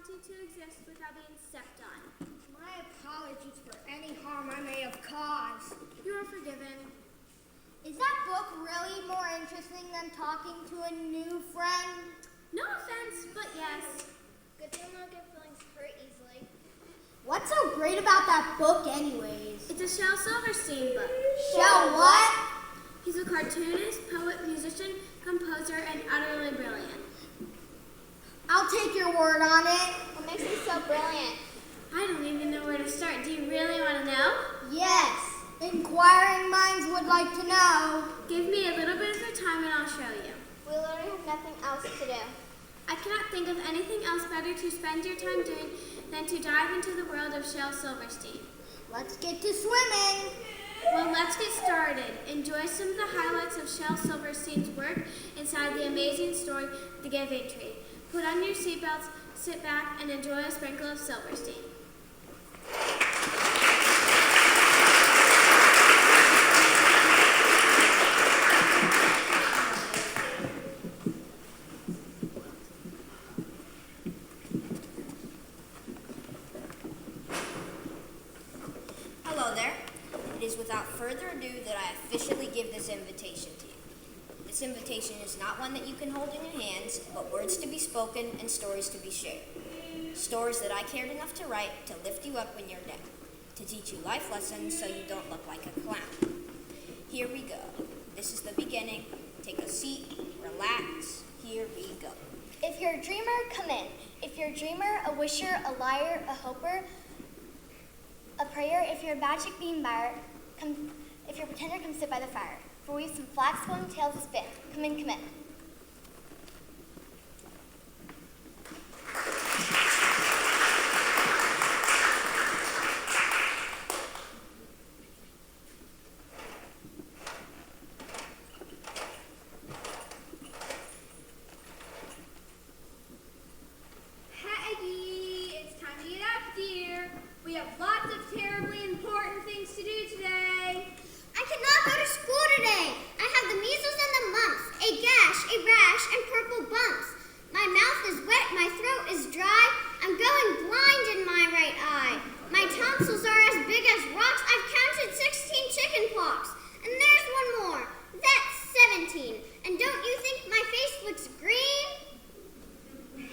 wanting to exist without being stepped on. My apologies for any harm I may have caused. You are forgiven. Is that book really more interesting than talking to a new friend? No offense, but yes. Good thing I don't get feelings hurt easily. What's so great about that book anyways? It's a Shel Silverstein book. Shel what? He's a cartoonist, poet, musician, composer, and utterly brilliant. I'll take your word on it. What makes him so brilliant? I don't even know where to start. Do you really want to know? Yes. Inquiring minds would like to know. Give me a little bit of your time and I'll show you. We literally have nothing else to do. I cannot think of anything else better to spend your time doing than to dive into the world of Shel Silverstein. Let's get to swimming. Well, let's get started. Enjoy some of the highlights of Shel Silverstein's work inside the amazing story, The Giving Tree. Put on your seatbelts, sit back, and enjoy a sprinkle of Silverstein. Hello there. It is without further ado that I officially give this invitation to you. This invitation is not one that you can hold in your hands, but words to be spoken and stories to be shared. Stories that I cared enough to write to lift you up when you're down, to teach you life lessons so you don't look like a clown. Here we go. This is the beginning. Take a seat, relax. Here we go. If you're a dreamer, come in. If you're a dreamer, a wisher, a liar, a hoper, a prayer, if you're a magic bean buyer, come. If you're a pretender, come sit by the fire. For we have some flax flowing tales to spin. Come in, come in. Peggy, it's time to get up, dear. We have lots of terribly important things to do today. I cannot go to school today. I have the measles and the mumps, a gash, a rash, and purple bumps. My mouth is wet, my throat is dry. I'm going blind in my right eye. My tonsils are as big as rocks. I've counted 16 chicken pox. And there's one more. That's 17. And don't you think my face looks green?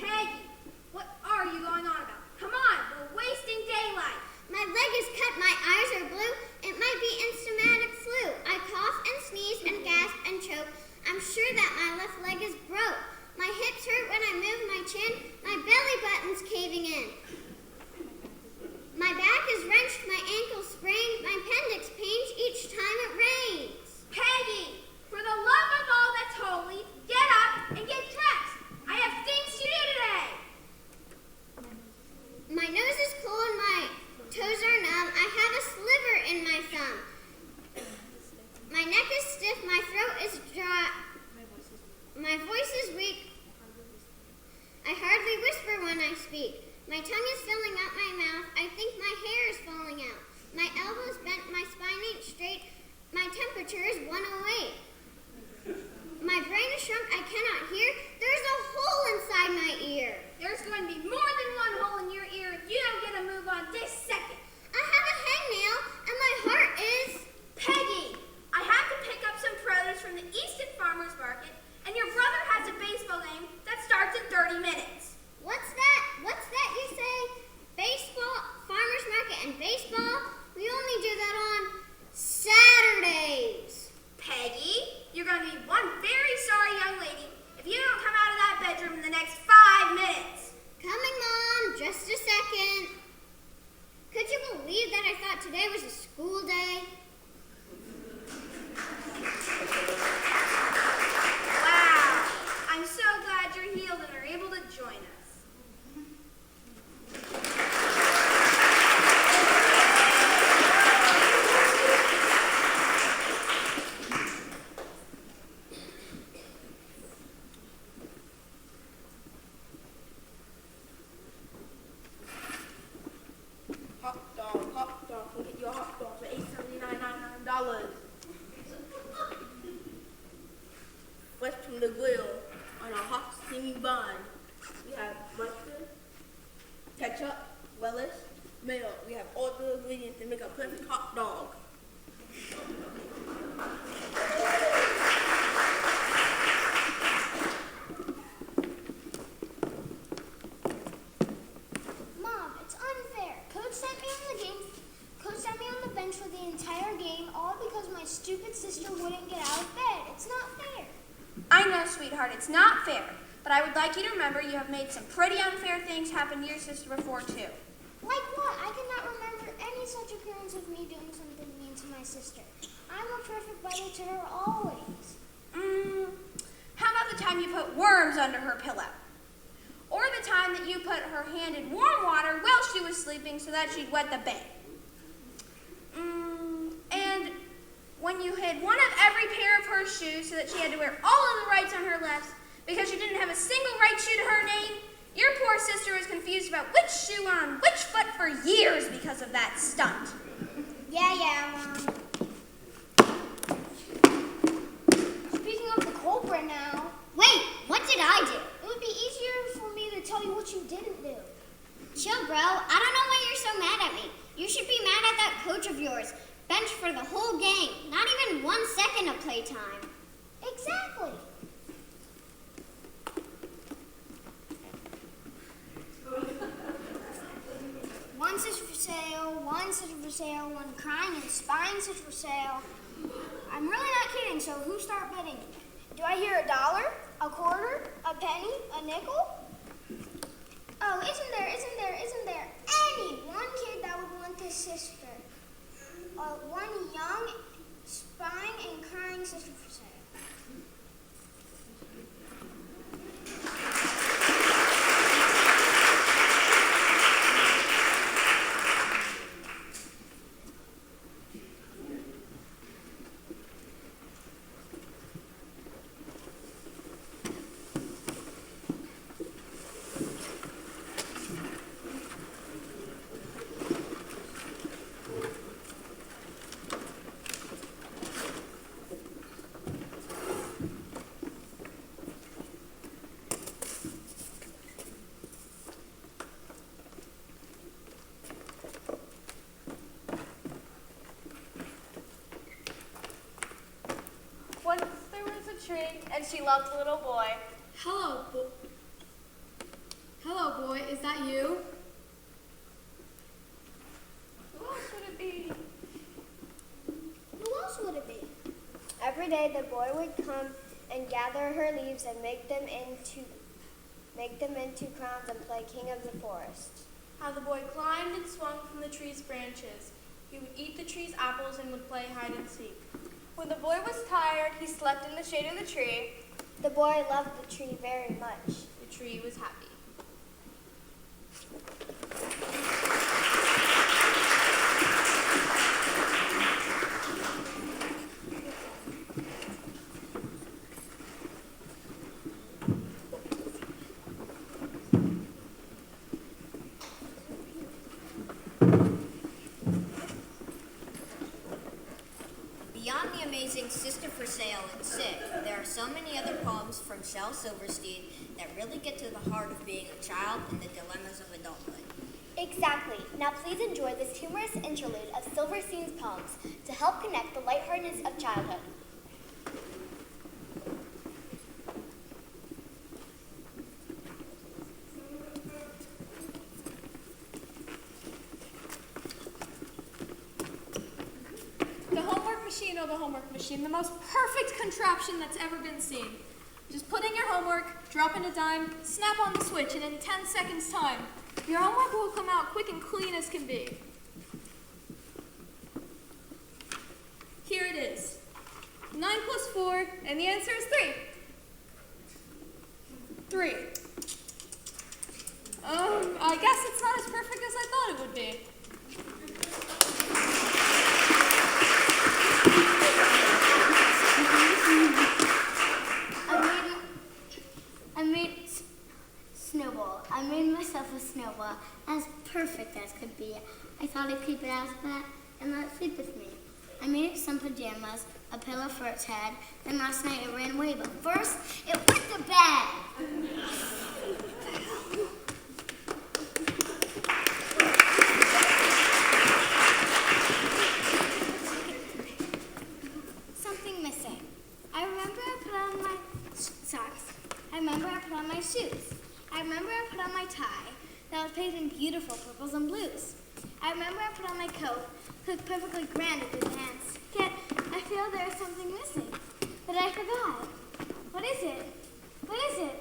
Peggy, what are you going on about? Come on, we're wasting daylight. My leg is cut, my eyes are blue. It might be enzymatic flu. I cough and sneeze and gasp and choke. I'm sure that my left leg is broke. My hips hurt when I move my chin. My belly button's caving in. My back is wrenched, my ankle sprained. My appendix pains each time it rains. Peggy, for the love of all that's holy, get up and get dressed. I have things to do today. My nose is cold, my toes are numb. I have a sliver in my thumb. My neck is stiff, my throat is dry. My voice is weak. I hardly whisper when I speak. My tongue is filling up my mouth. I think my hair is falling out. My elbows bent, my spine ain't straight. My temperature is 108. My brain is shrunk, I cannot hear. There's a hole inside my ear. There's going to be more than one hole in your ear if you don't get a move on this second. I have a hangnail, and my heart is... Peggy, I have to pick up some produce from the Easton Farmers Market, and your brother has a baseball game that starts in 30 minutes. What's that? What's that you say? Baseball, farmer's market, and baseball? We only do that on Saturdays. Peggy, you're going to be one very sorry young lady if you don't come out of that bedroom in the next 5 minutes. Coming. ketchup, relish, mayo. We have all the ingredients to make a perfect hot dog. Mom, it's unfair. Coach sent me on the bench for the entire game, all because my stupid sister wouldn't get out of bed. It's not fair. I know, sweetheart, it's not fair. But I would like you to remember you have made some pretty unfair things happen to your sister before, too. Like what? I cannot remember any such occurrence of me doing something mean to my sister. I'm a perfect brother to her always. How about the time you put worms under her pillow? Or the time that you put her hand in warm water while she was sleeping so that she'd wet the bed? And when you hid one of every pair of her shoes so that she had to wear all of the rights on her lefts because she didn't have a single right shoe to her name? Your poor sister was confused about which shoe went on which foot for years because of that stunt. Yeah, Mom. Speaking of the culprit now. Wait, what did I do? It would be easier for me to tell you what you didn't do. Chill, bro. I don't know why you're so mad at me. You should be mad at that coach of yours. Bench for the whole game. Not even 1 second of playtime. Exactly. One sister for sale, one sister for sale, one crying and spying sister for sale. I'm really not kidding, so who start bidding? Do I hear $1, a quarter, a penny, a nickel? Oh, isn't there any one kid that would want this sister? One young, spying and crying sister for sale. Once there was a tree, and she loved a little boy. Hello, boy. Is that you? Who else would it be? Who else would it be? Every day the boy would come and gather her leaves and make them into crowns and play king of the forest. How the boy climbed and swung from the tree's branches. He would eat the tree's apples and would play hide and seek. When the boy was tired, he slept in the shade of the tree. The boy loved the tree very much. The tree was happy. Beyond the amazing Sister for Sale and Sick, there are so many other poems from Shel Silverstein that really get to the heart of being a child and the dilemmas of adulthood. Exactly. Now please enjoy this humorous interlude of Silverstein's poems to help connect the lightheartedness of childhood. The homework machine, the most perfect contraption that's ever been seen. Just put in your homework, drop in a dime, snap on the switch, and in 10 seconds time, your homework will come out quick and clean as can be. Here it is. 9 plus 4, and the answer is 3. 3. I guess it's not as perfect as I thought it would be. I made myself a snowball as perfect as could be. I thought I'd keep it as a pet and let it sleep with me. I made it some pajamas, a pillow for its head, then last night it ran away, but first it went to bed. that was painted in beautiful purples and blues. I remember I put on my coat, looked perfectly grand at the dance. Yet, I feel there is something missing. But I forgot. What is it? What is it?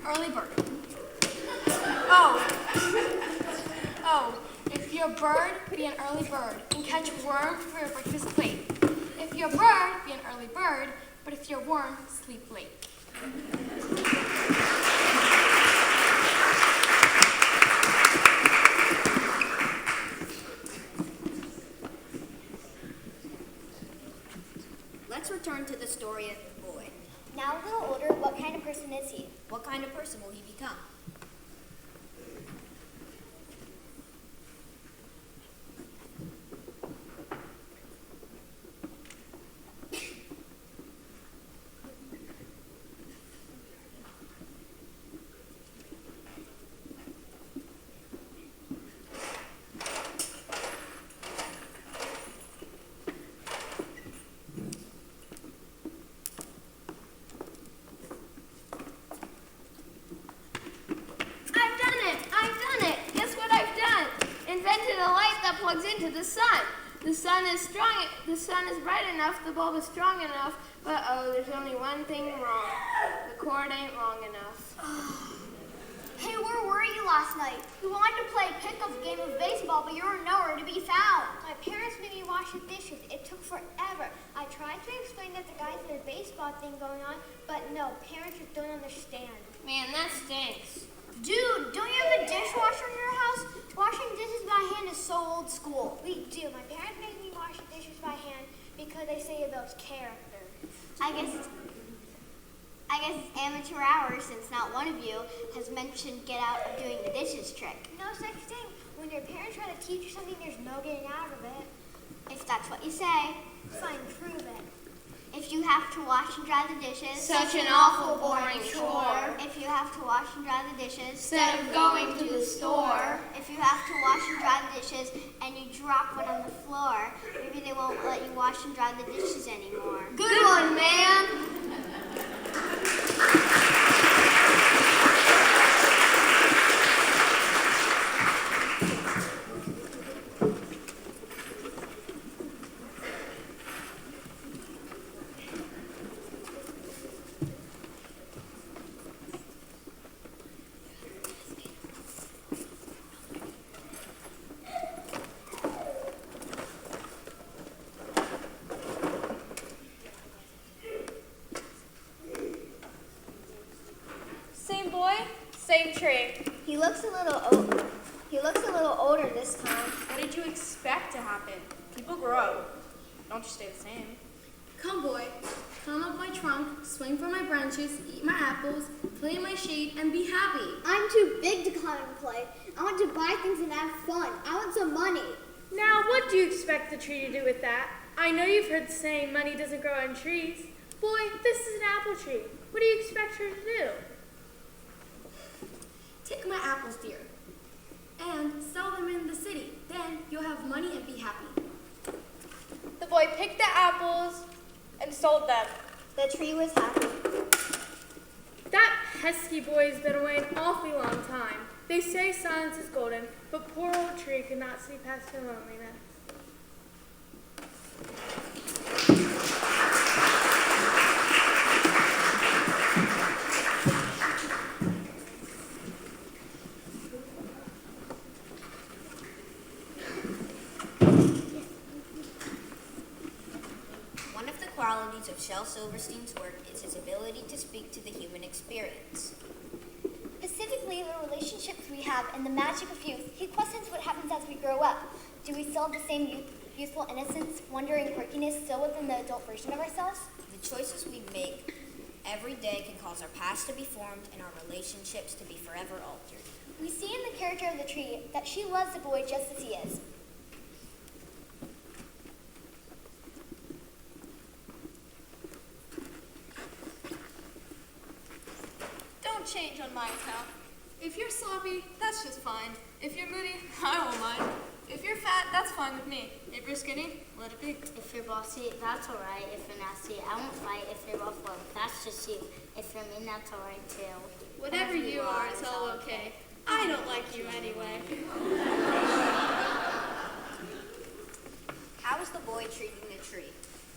Early bird. Oh, if you're a bird, be an early bird and catch worms for your breakfast plate. If you're a bird, be an early bird, but if you're a worm, sleep late. Let's return to the story of the boy. Now a little older, what kind of person is he? What kind of person will he become? Plugs into the sun. The sun is strong. The sun is bright enough. The bulb is strong enough. But oh, there's only one thing wrong. The cord ain't long enough. Hey, where were you last night? We wanted to play a pickup game of baseball, but you were nowhere to be found. My parents made me wash the dishes. It took forever. I tried to explain that the guys had a baseball thing going on, but no, parents just don't understand. Man, that stinks. Dude, don't you have a dishwasher in your house? Washing dishes by hand is so old school. We do. My parents make me wash the dishes by hand because they say it builds character. I guess it's amateur hour since not one of you has mentioned get out of doing the dishes trick. No such thing. When your parents try to teach you something, there's no getting out of it. If that's what you say. Fine, prove it. If you have to wash and dry the dishes. Such an awful boring chore. If you have to wash and dry the dishes. Instead of going to the store. If you have to wash and dry the dishes and you drop one on the floor, maybe they won't let you wash and dry the dishes anymore. Good one, man. Same boy, same tree. He looks a little older this time. What did you expect to happen? People grow. Don't just stay the same. Come, boy. Climb up my trunk, swing from my branches, eat my apples, play in my shade, and be happy. I'm too big to climb and play. I want to buy things and have fun. I want some money. Now, what do you expect the tree to do with that? I know you've heard the saying, money doesn't grow on trees. Boy, this is an apple tree. What do you expect her to do? Take my apples, dear, and sell them in the city. Then you'll have money and be happy. The boy picked the apples and sold them. The tree was happy. That pesky boy's been away an awfully long time. They say silence is golden, but poor old tree could not see past her loneliness. One of the qualities of Shel Silverstein's work is his ability to speak to the human experience. Specifically, the relationships we have and the magic of youth. He questions what happens as we grow up. Do we still have the same youthful innocence, wonder, and quirkiness still within the adult version of ourselves? The choices we make every day can cause our past to be formed and our relationships to be forever altered. We see in the character of the tree that she loves the boy just as he is. Don't change on my account. If you're sloppy, that's just fine. If you're moody, I won't mind. If you're fat, that's fine with me. If you're skinny, let it be. If you're bossy, that's alright. If you're nasty, I won't fight. If you're buffalo, that's just you. If you're mean, that's alright too. Whatever you are, it's all okay. I don't like you anyway. How is the boy treating the tree?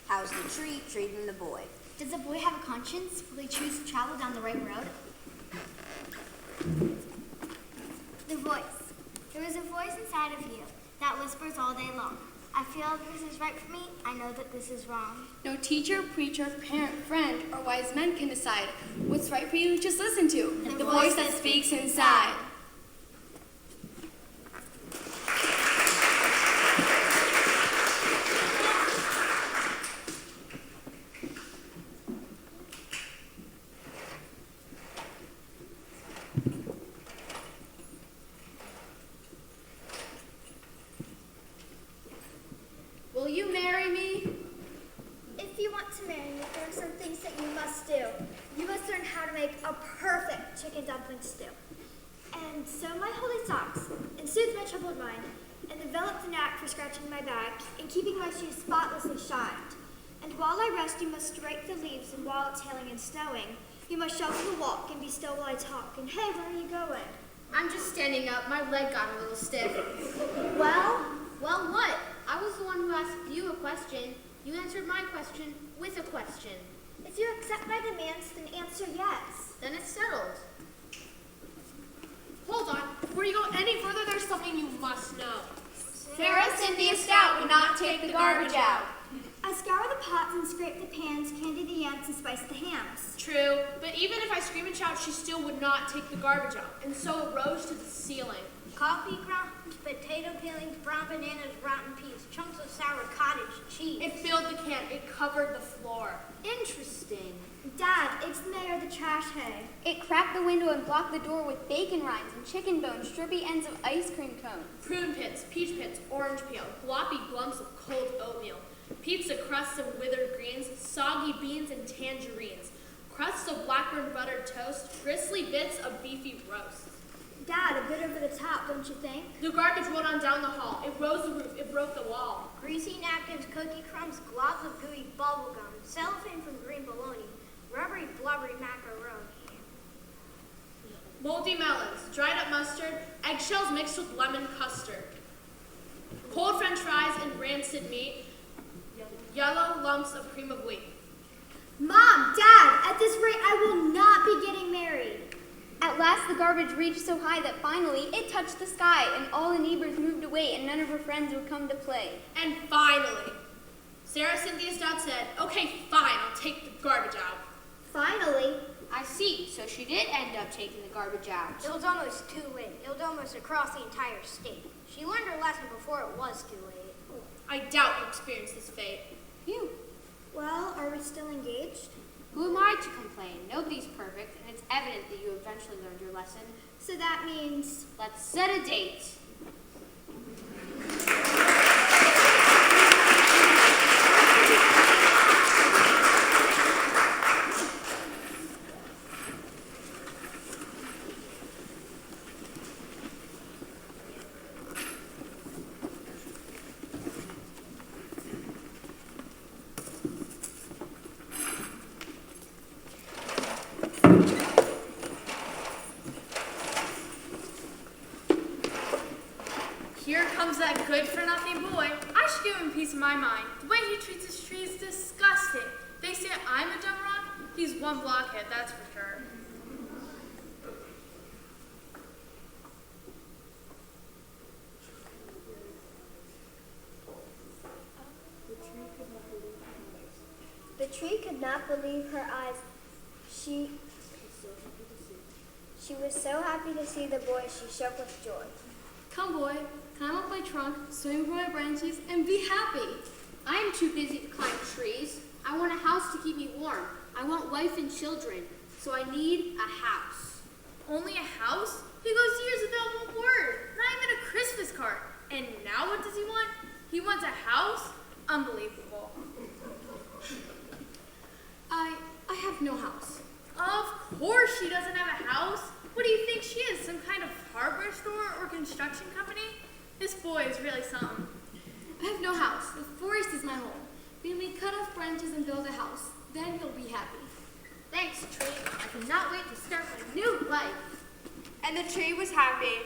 How is the tree treating the boy? Does the boy have a conscience? Will he choose to travel down the right road? The voice. There is a voice inside of you that whispers all day long. I feel this is right for me. I know that this is wrong. No teacher, preacher, parent, friend, or wise men can decide what's right for you. Just listen to the voice that speaks inside. Will you marry me? If you want to marry me, there are some things that you must do. You must learn how to make a perfect chicken dumpling stew. And sew my holy socks, and soothe my troubled mind, and develop the knack for scratching my back, and keeping my shoes spotlessly shined. And while I rest, you must rake the leaves, and while it's hailing and snowing, you must shuffle the walk, and be still while I talk. And hey, where are you going? I'm just standing up. My leg got a little stiff. Well, Well, what? I was the one who asked you a question. You answered my question with a question. if you accept my demands, then answer yes. Then it's settled. Hold on. Before you go any further, there's something you must know. Sarah Cynthia Stout would not take the garbage out. I scour the pots and scrape the pans, candy the yams, and spice the hams. True, but even if I scream and shout, she still would not take the garbage out, and so it rose to the ceiling. Coffee grounds, potato peelings, brown bananas, rotten peas, chunks of sour cottage cheese. It filled the can. It covered the floor. Interesting. Dad, it's there, the trash hay. It cracked the window and blocked the door with bacon rinds and chicken bones, drippy ends of ice cream cones. Prune pits, peach pits, orange peel, gloppy glumps of cold oatmeal, pizza crusts of withered greens, soggy beans and tangerines, crusts of blackburn buttered toast, gristly bits of beefy roast. Dad, a bit over the top, don't you think? The garbage rolled on down the hall. It rose the roof. It broke the wall. Greasy napkins, cookie crumbs, globs of gooey bubble gum, cellophane from green bologna, rubbery blubbery macaroni. Moldy melons, dried up mustard, eggshells mixed with lemon custard, cold french fries and rancid meat, yellow lumps of cream of wheat. Mom, Dad, at this rate, I will not be getting married. At last, the garbage reached so high that finally it touched the sky, and all the neighbors moved away, and none of her friends would come to play. And finally, Sarah Cynthia Stout said, "Okay, fine, I'll take the garbage out." Finally, I see. So she did end up taking the garbage out. It was almost too late. It was almost across the entire state. She learned her lesson before it was too late. I doubt you experienced this fate. Phew. well, are we still engaged? Who am I to complain? Nobody's perfect, and it's evident that you eventually learned your lesson. So that means Let's set a date. Here comes that good-for-nothing boy. I should give him a piece of my mind. The way he treats his tree is disgusting. They say I'm a dumb rock. He's one blockhead, that's for sure. The tree could not believe her eyes. She was so happy to see the boy, she shook with joy. Come, boy, climb up my trunk, swing from my branches, and be happy. I am too busy to climb trees. I want a house to keep me warm. I want wife and children. So I need a house. Only a house? He goes years without one word. Not even a Christmas card. And now what does he want? He wants a house? Unbelievable. I have no house. Of course she doesn't have a house. What do you think she is, some kind of hardware store or construction company? This boy is really something. I have no house. The forest is my home. We may cut off branches and build a house. Then you'll be happy. Thanks, tree. I cannot wait to start my new life. And the tree was happy.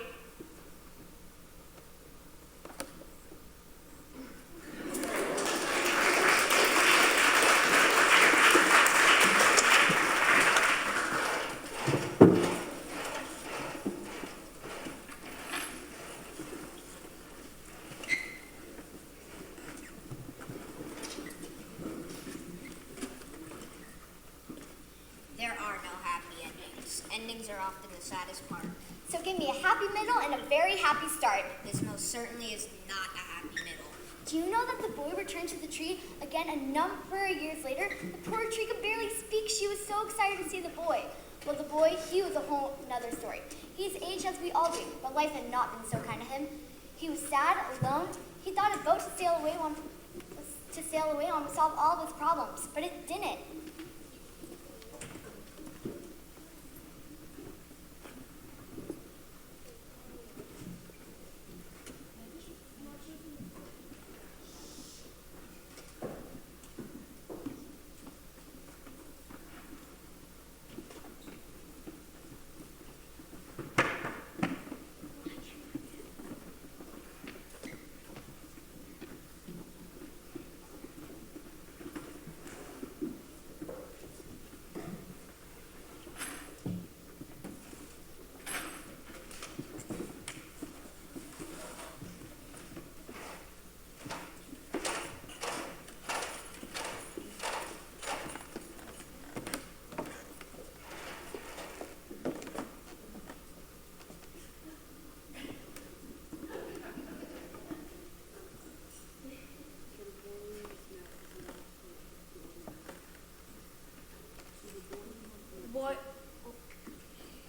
There are no happy endings. Endings are often the saddest part. So give me a happy middle and a very happy start. This most certainly is not a happy middle. Do you know that the boy returned to the tree again a number of years later? The poor tree could barely speak. She was so excited to see the boy. Well, the boy, he was a whole another story. He's aged as we all do, but life had not been so kind to him. He was sad, alone. He thought a boat to sail away on would solve all of his problems, but it didn't.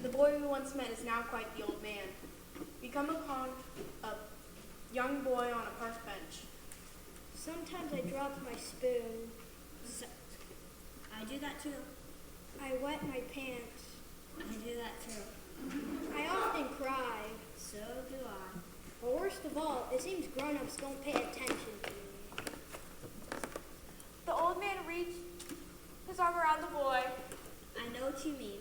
The boy we once met is now quite the old man. We come upon a young boy on a park bench. Sometimes I drop my spoon. I do that too. I wet my pants. I do that too. I often cry. So do I. But worst of all, it seems grown-ups don't pay attention to me. The old man reached his arm around the boy. I know what you mean.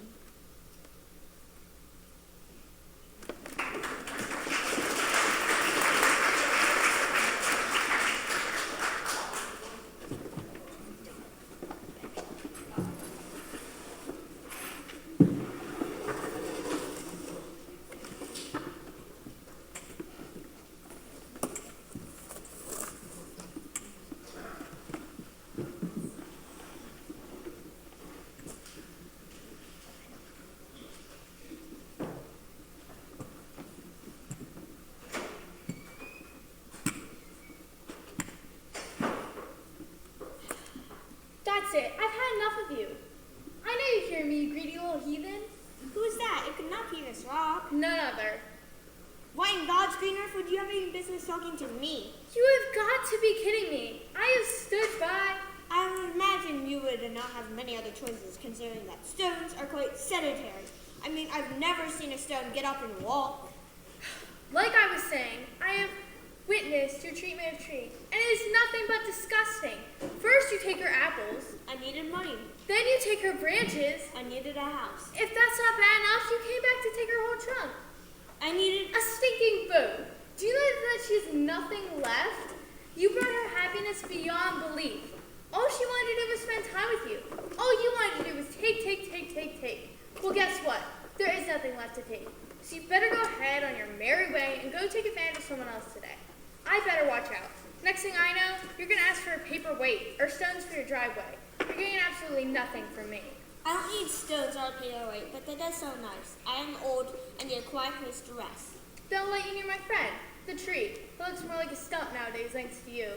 That's it. I've had enough of you. I know you hear me, you greedy little heathen. Who's that? It could not be Miss Rock. None other. Why in God's green earth would you have any business talking to me? You have got to be kidding me. I have stood by. I would imagine you would not have many other choices, considering that stones are quite sedentary. I mean, I've never seen a stone get up and walk. Like I was saying, I have witnessed your treatment of trees, and it is nothing but disgusting. First you take her apples, I needed money. then you take her branches. I needed a house. If that's not bad enough, you came back to take her whole trunk. I needed A stinking boat. Do you know that she has nothing left? You brought her happiness beyond belief. All she wanted to do was spend time with you. All you wanted to do was take. Well, guess what? There is nothing left to take. So you better go ahead on your merry way and go take advantage of someone else today. I better watch out. Next thing I know, you're going to ask for a paper weight or stones for your driveway. You're getting absolutely nothing from me. I don't need stones or paper weight, but that does sound nice. I am old and need a quiet place to rest. Don't let you near my friend, the tree. It looks more like a stump nowadays thanks to you.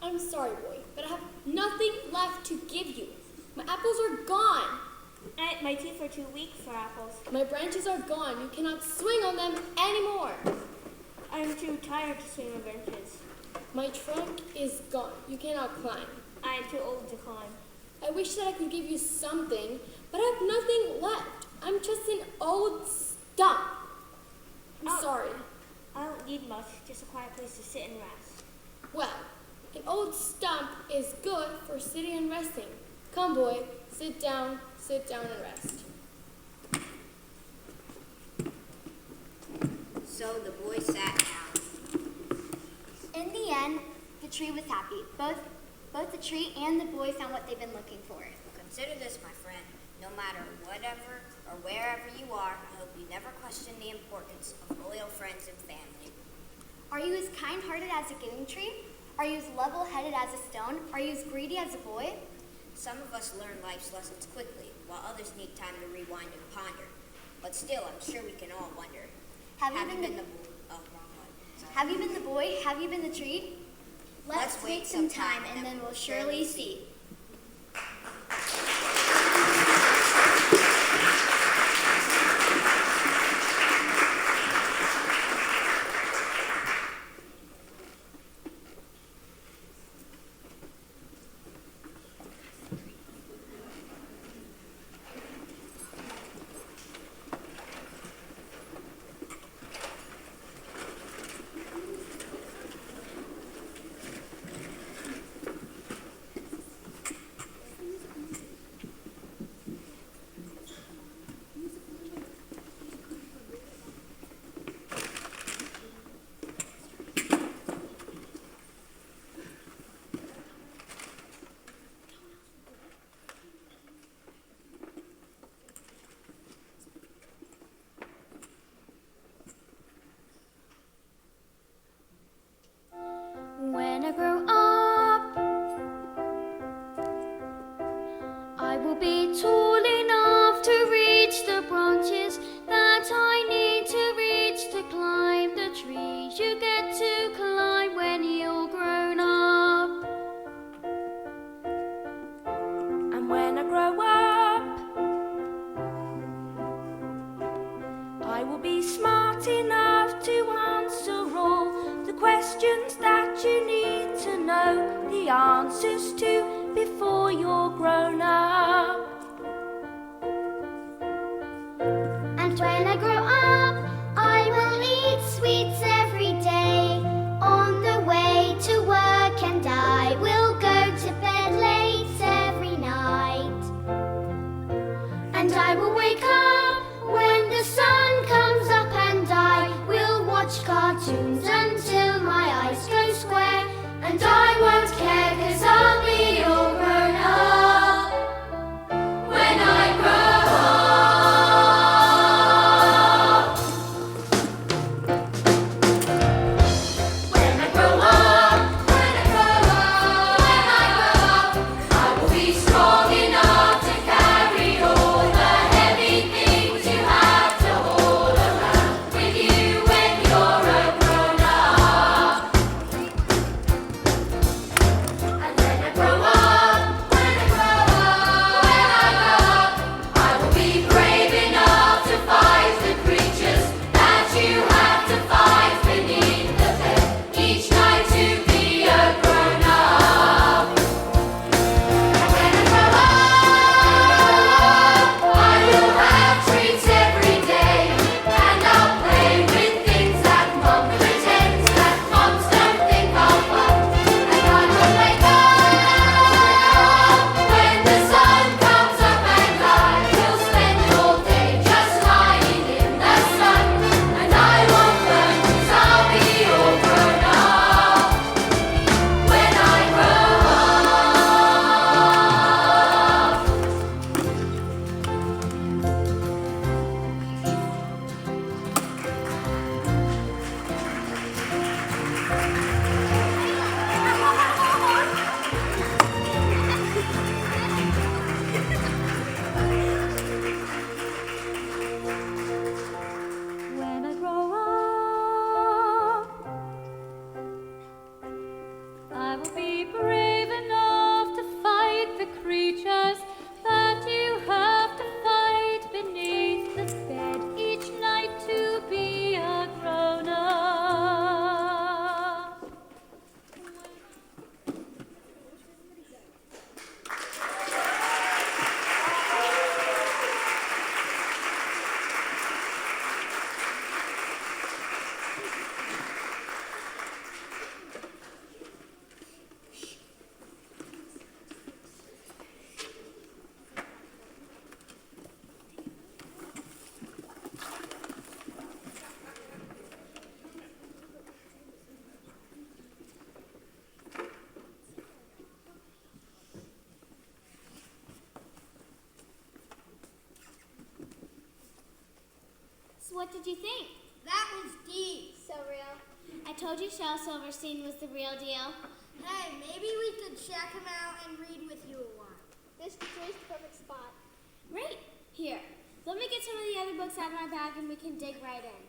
I'm sorry, boy, but I have nothing left to give you. My apples are gone. My teeth are too weak for apples. My branches are gone. You cannot swing on them anymore. I'm too tired to swing on branches. My trunk is gone. You cannot climb. I am too old to climb. I wish that I could give you something, but I have nothing left. I'm just an old stump. I'm sorry. I don't need much, just a quiet place to sit and rest. Well, an old stump is good for sitting and resting. Come, boy, sit down and rest. So the boy sat down. In the end, the tree was happy. Both the tree and the boy found what they've been looking for. Consider this, my friend. No matter whatever or wherever you are, I hope you never question the importance of loyal friends and family. Are you as kind-hearted as a giving tree? Are you as level-headed as a stone? Are you as greedy as a boy? Some of us learn life's lessons quickly, while others need time to rewind and ponder. But still, I'm sure we can all wonder. Have you been the boy? Oh, wrong one. Sorry. Have you been the boy? Have you been the tree? Let's wait some time, and then we'll surely see. When I grow up, I will be tall enough to reach the branches that I need to reach to climb the trees you get to climb when you're grown up. And when I grow up, I will be smart enough to answer all the questions that you need to know the answers to before you're grown up. And when I grow up, I will eat sweets every day on the way to work, and I will go to bed late every night. And I will wake up when the sun comes up, and I will watch cartoons until my eyes go square. And I won't care, 'cause I'll be what did you think? That was deep. So real. I told you Shel Silverstein was the real deal. Hey, maybe we could check him out and read with you a while. This tree's the perfect spot. Right. Here, let me get some of the other books out of my bag and we can dig right in.